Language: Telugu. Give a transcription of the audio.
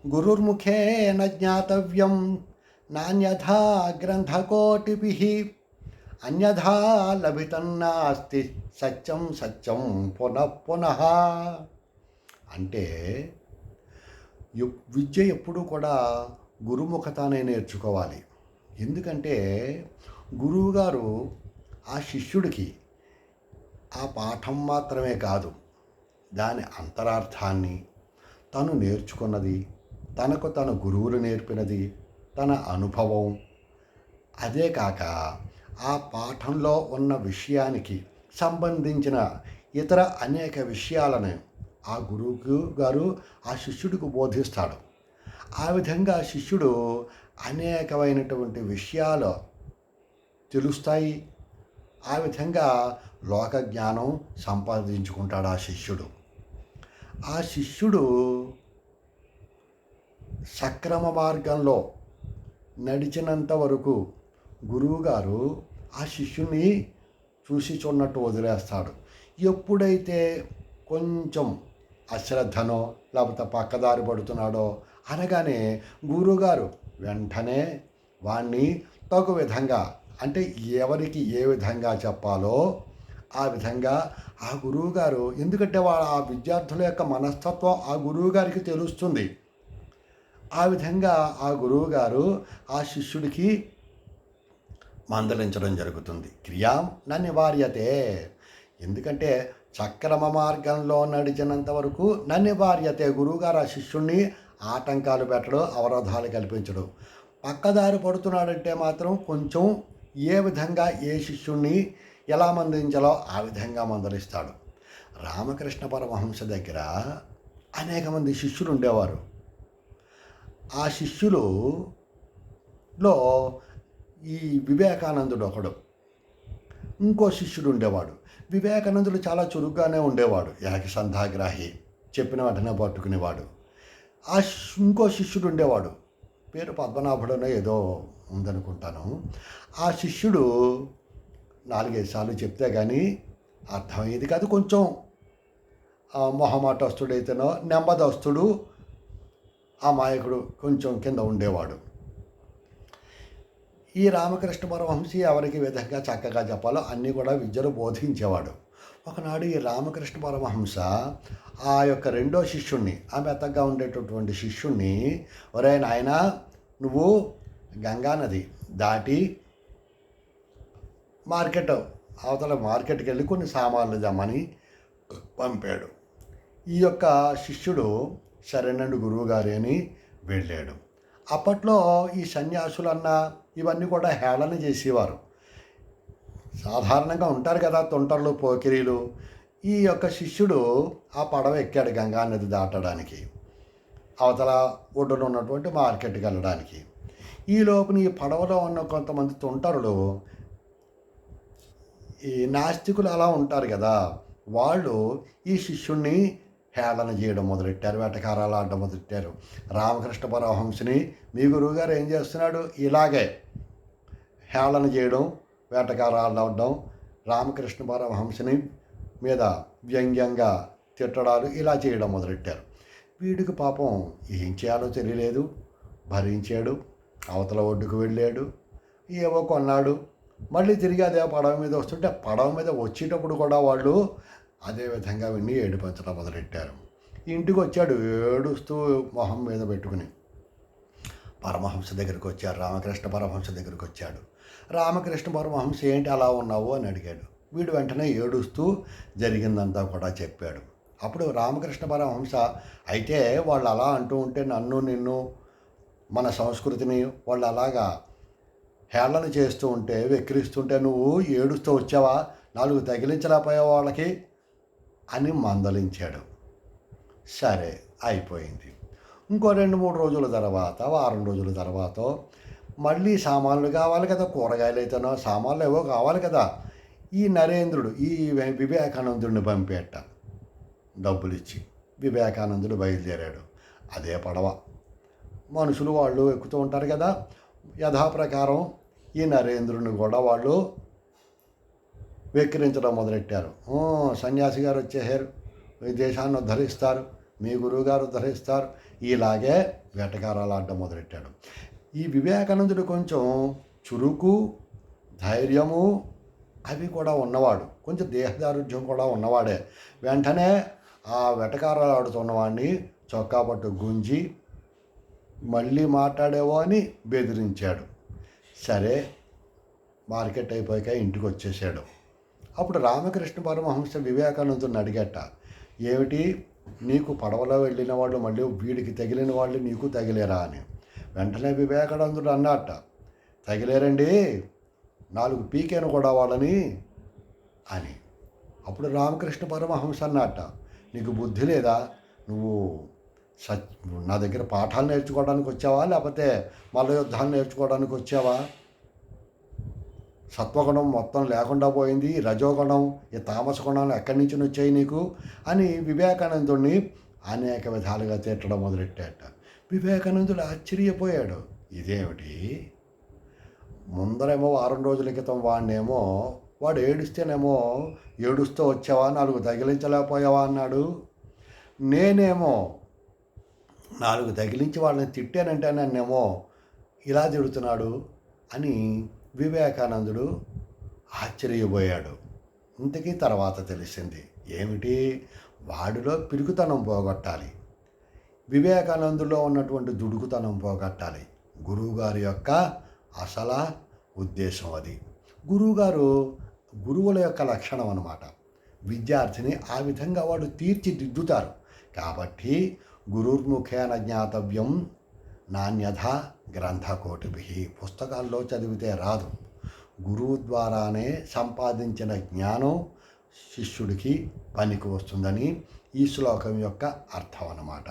గురుర్ముఖేన జ్ఞాతవ్యం నాన్యథా గ్రంథకోటిభిః అన్యథా లభితన్నాస్తి సత్యం సత్యం పునః పునః. అంటే విద్య ఎప్పుడూ కూడా గురుముఖతానే నేర్చుకోవాలి. ఎందుకంటే గురువుగారు ఆ శిష్యుడికి ఆ పాఠం మాత్రమే కాదు, దాని అంతరార్థాన్ని, తను నేర్చుకున్నది, తనకు తన గురువులు నేర్పినది, తన అనుభవం, అదే కాక ఆ పాఠంలో ఉన్న విషయానికి సంబంధించిన ఇతర అనేక విషయాలను ఆ గురువు గారు ఆ శిష్యుడికి బోధిస్తాడు. ఆ విధంగా శిష్యుడు అనేకమైనటువంటి విషయాలు తెలుస్తాయి. ఆ విధంగా లోక జ్ఞానం సంపాదించుకుంటాడు ఆ శిష్యుడు. ఆ శిష్యుడు సక్రమ మార్గంలో నడిచినంత వరకు గురువుగారు ఆ శిష్యుని చూసి చూన్నట్టు వదిలేస్తాడు. ఎప్పుడైతే కొంచెం అశ్రద్ధనో లేకపోతే పక్కదారి పడుతున్నాడో అనగానే గురువుగారు వెంటనే వాణ్ణి తగు విధంగా, అంటే ఎవరికి ఏ విధంగా చెప్పాలో ఆ విధంగా ఆ గురువుగారు, ఎందుకంటే ఆ విద్యార్థుల యొక్క మనస్తత్వం ఆ గురువుగారికి తెలుస్తుంది. ఆ విధంగా ఆ గురువుగారు ఆ శిష్యుడికి మందలించడం జరుగుతుంది. క్రియాం న నివార్యతే. ఎందుకంటే సక్రమ మార్గంలో నడిచినంత వరకు న నివార్యతే. గురువుగారు ఆ శిష్యుణ్ణి ఆటంకాలు పెట్టడు, అవరోధాలు కల్పించడు. పక్కదారి పడుతున్నాడంటే మాత్రం కొంచెం ఏ విధంగా ఏ శిష్యుణ్ణి ఎలా మందలించాలో ఆ విధంగా మందలిస్తాడు. రామకృష్ణ పరమహంస దగ్గర అనేక మంది శిష్యులు ఉండేవారు. ఆ శిష్యులలో ఈ వివేకానందుడు ఒకడు, ఇంకో శిష్యుడు ఉండేవాడు. వివేకానందుడు చాలా చురుగ్గానే ఉండేవాడు, ఏకసంధాగ్రాహి, చెప్పిన వెంటనే పట్టుకునేవాడు. ఇంకో శిష్యుడు ఉండేవాడు, పేరు పద్మనాభుడనో ఏదో ఉందనుకుంటాను. ఆ శిష్యుడు 4-5 సార్లు చెప్తే కానీ అర్థమయ్యేది కాదు. కొంచెం మొహమాటస్తుడైతేనో నెమ్మదస్తుడు, అమాయకుడు కొంచెం కింద ఉండేవాడు. ఈ రామకృష్ణ పరమహంసి ఎవరికి విధంగా చక్కగా చెప్పాలో అన్నీ కూడా విద్యను బోధించేవాడు. ఒకనాడు ఈ రామకృష్ణ పరమహంస ఆ యొక్క రెండో శిష్యుణ్ణి, ఆ మెత్తగా ఉండేటటువంటి శిష్యుణ్ణి, ఒరే నాయనా, నువ్వు గంగానది దాటి అవతల మార్కెట్కి వెళ్ళి కొన్ని సామాన్లు తెమ్మని పంపాడు. ఈ యొక్క శిష్యుడు సరేనండి గురువుగారి అని వెళ్ళాడు. అప్పట్లో ఈ సన్యాసులన్నా ఇవన్నీ కూడా హేళన చేసేవారు. సాధారణంగా ఉంటారు కదా తొంటర్లు, పోకిరీలు. ఈ యొక్క శిష్యుడు ఆ పడవ ఎక్కాడు గంగా నది దాటడానికి, అవతల ఒడ్డున ఉన్నటువంటి మార్కెట్కి వెళ్ళడానికి. ఈ లోపున ఈ పడవలో ఉన్న కొంతమంది తొంటరులు, ఈ నాస్తికులు అలా ఉంటారు కదా, వాళ్ళు ఈ శిష్యుణ్ణి హేళన చేయడం మొదలెట్టారు, వేటకారాలు ఆడడం మొదలెట్టారు. రామకృష్ణ పరమహంసని మీ గురువుగారు ఏం చేస్తున్నాడు, ఇలాగే హేళన చేయడం, వేటకారాలు ఆడడం, రామకృష్ణ పరమహంసని మీద వ్యంగ్యంగా తిట్టడాలు ఇలా చేయడం మొదలెట్టారు. వీడికి పాపం ఏం చేయాలో తెలియలేదు, భరించాడు. అవతల ఒడ్డుకు వెళ్ళాడు, ఏవో కొన్నాడు. మళ్ళీ తిరిగి అదే పడవ మీద వస్తుంటే పడవ మీద వచ్చేటప్పుడు కూడా వాళ్ళు అదే విధంగా విని ఏడిపించడం మొదలెట్టారు. ఇంటికి వచ్చాడు ఏడుస్తూ మొహం మీద పెట్టుకుని. పరమహంస దగ్గరికి వచ్చారు, రామకృష్ణ పరమహంస దగ్గరికి వచ్చాడు. రామకృష్ణ పరమహంస ఏంటి అలా ఉన్నావు అని అడిగాడు. వీడు వెంటనే ఏడుస్తూ జరిగిందంతా కూడా చెప్పాడు. అప్పుడు రామకృష్ణ పరమహంస, అయితే వాళ్ళు అలా అంటూ ఉంటే నన్ను నిన్ను మన సంస్కృతిని వాళ్ళు అలాగా హేళన చేస్తూ ఉంటే, వెక్కిరిస్తుంటే నువ్వు ఏడుస్తూ వచ్చావా, 4 తగిలించలేకపోయావా వాళ్ళకి అని మందలించాడు. సరే అయిపోయింది. ఇంకో 2-3 రోజుల తర్వాత, వారం రోజుల తర్వాత మళ్ళీ సామాన్లు కావాలి కదా, కూరగాయలు అయితేనో సామాన్లు ఏవో కావాలి కదా. ఈ నరేంద్రుడు ఈ వివేకానందుడిని పంపేట డబ్బులు ఇచ్చి వివేకానందుడు బయలుదేరాడు. అదే పడవ, మనుషులు వాళ్ళు ఎక్కుతూ ఉంటారు కదా, యథాప్రకారం ఈ నరేంద్రుని కూడా వాళ్ళు వెక్కిరించడం మొదలెట్టారు. సన్యాసి గారు వచ్చేసారు, ఈ దేశాన్ని ఉద్ధరిస్తారు, మీ గురువుగారు ఉద్ధరిస్తారు. ఇలాగే వేటకారాలు ఆడడం మొదలెట్టాడు. ఈ వివేకానందుడు కొంచెం చురుకు, ధైర్యము అవి కూడా ఉన్నవాడు, కొంచెం దేహదారుఢ్యం కూడా ఉన్నవాడే. వెంటనే ఆ వెటకారాలు ఆడుతున్నవాడిని చొక్కా పట్టు గుంజి మళ్ళీ మాట్లాడేవో అని బెదిరించాడు. సరే, మార్కెట్ అయిపోయాక ఇంటికి వచ్చేసాడు. అప్పుడు రామకృష్ణ పరమహంస వివేకానందుని అడిగట, ఏమిటి నీకు పడవలో వెళ్ళిన వాళ్ళు మళ్ళీ వీడికి తగిలిన వాళ్ళు నీకు తగిలేరా అని. వెంటనే వివేకానందుడు అన్నట్ట, తగిలేరండి, 4 పీకేను కూడా వాళ్ళని అని. అప్పుడు రామకృష్ణ పరమహంస అన్నట్ట, నీకు బుద్ధి లేదా? నువ్వు నా దగ్గర పాఠాలు నేర్చుకోవడానికి వచ్చావా, లేకపోతే మల్ల యుద్ధాలు నేర్చుకోవడానికి వచ్చావా? సత్వగుణం మొత్తం లేకుండా పోయింది, రజోగుణం, ఈ తామస గుణాలు ఎక్కడి నుంచి వచ్చాయి నీకు అని వివేకానందుడిని అనేక విధాలుగా తిట్టడం మొదలెట్టాట. వివేకానందుడు ఆశ్చర్యపోయాడు, ఇదేమిటి, ముందరేమో వారం రోజుల క్రితం వాడినేమో వాడు ఏడుస్తేనేమో ఏడుస్తూ వచ్చావా, 4 తగిలించలేకపోయావా అన్నాడు. నేనేమో 4 తగిలించి వాళ్ళని తిట్టానంటే నన్నేమో ఇలా తిడుతున్నాడు అని వివేకానందుడు ఆశ్చర్యపోయాడు. ఇంతకీ తర్వాత తెలిసింది ఏమిటి, వాడిలో పిరుకుతనం పోగొట్టాలి, వివేకానందులో ఉన్నటువంటి దుడుకుతనం పోగొట్టాలి. గురువుగారి యొక్క అసల ఉద్దేశం అది. గురువుల యొక్క లక్షణం అన్నమాట. విద్యార్థిని ఆ విధంగా వాడు తీర్చిదిద్దుతారు. కాబట్టి గురుర్ముఖేన జ్ఞాతవ్యం నాణ్యథ గ్రంథకోటిభి. పుస్తకాల్లో చదివితే రాదు, గురువు ద్వారానే సంపాదించిన జ్ఞానం శిష్యుడికి పనికి వస్తుందని ఈ శ్లోకం యొక్క అర్థం అన్నమాట.